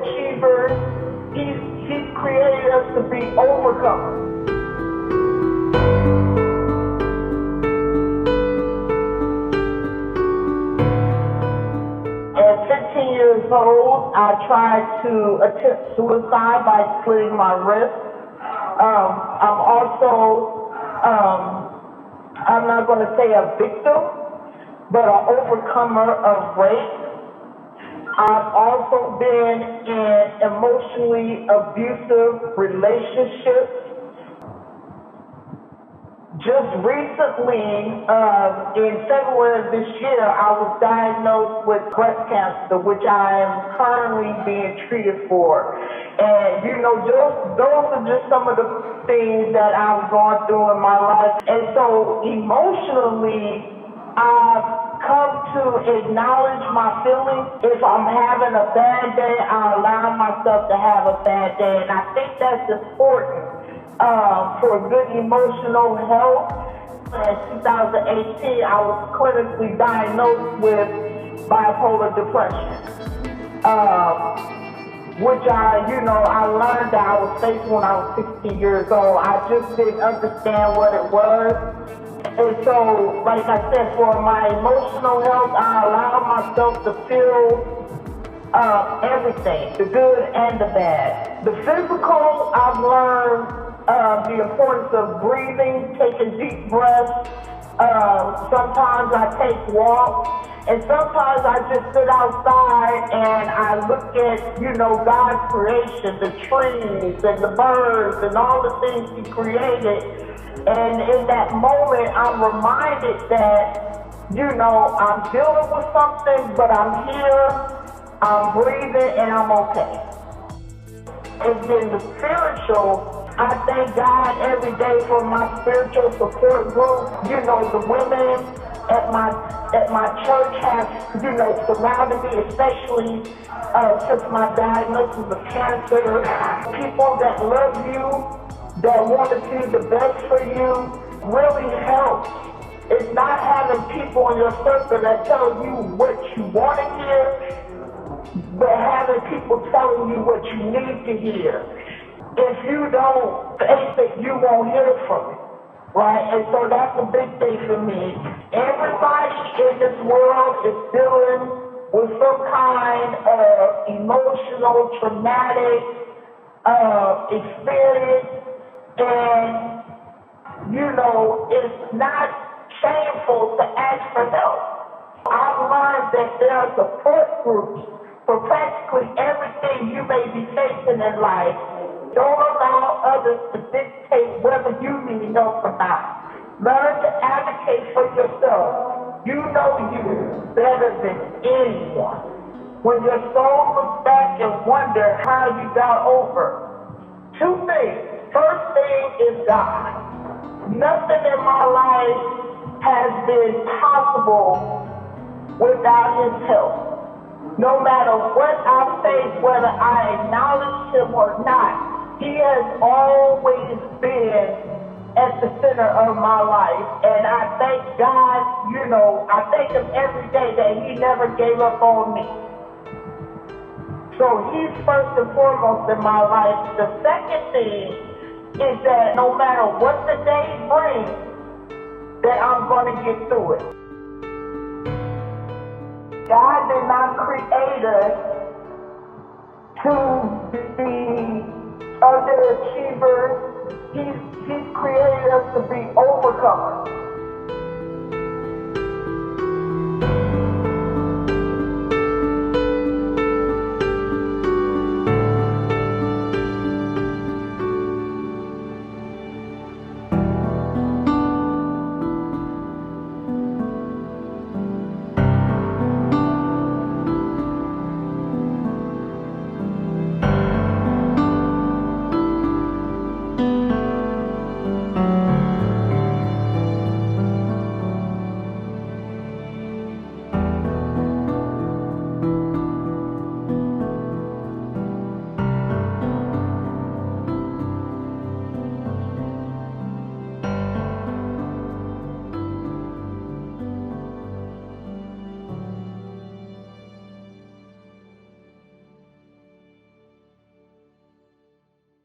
underachievers. He's created us to be overcomers. At 15 years old, I tried to attempt suicide by slitting my wrist. I'm also, I'm not going to say a victim, but an overcomer of rape. I've also been in emotionally abusive relationships. Just recently, in February of this year, I was diagnosed with breast cancer, which I am currently being treated for. And, those are just some of the things that I've gone through in my life. And so emotionally, I've come to acknowledge my feelings. If I'm having a bad day, I allow myself to have a bad day. And I think that's important. For good emotional health. In 2018, I was clinically diagnosed with bipolar depression, which I learned that I was facing when I was 16 years old. I just didn't understand what it was. And so, like I said, for my emotional health, I allow myself to feel everything, the good and the bad. The physical, I've learned the importance of breathing, taking deep breaths. Sometimes I take walks, and sometimes I just sit outside and I look at, God's creation, the trees and the birds and all the things He created. And in that moment, I'm reminded that, I'm dealing with something, but I'm here, I'm breathing, and I'm okay. And then the spiritual, I thank God every day for my spiritual support group. The women at my church have, surrounded me, especially since my diagnosis of cancer. People that love you, that want to see the best for you, really helps. It's not having people in your circle that tell you what you want to hear, but having people telling you what you need to hear. If you don't face it, you won't hear from it, right? And so that's a big thing for me. Everybody in this world is dealing with some kind of emotional, traumatic experience, and it's not shameful to ask for help. I've learned that there are support groups for practically everything you may be facing in life. Don't allow others to dictate whether you need help or not. Learn to advocate for yourself. You know you better than anyone. When your soul looks back and wonder how you got over, two things. First thing is God. Nothing in my life has been possible without His help. No matter what I face, whether I acknowledge Him or not, He has always been at the center of my life. And I thank God, I thank Him every day that He never gave up on me. So He's first and foremost in my life. The second thing is that no matter what the day brings, that I'm going to get through it. God did not create us to be underachievers. He's created us to be overcomers.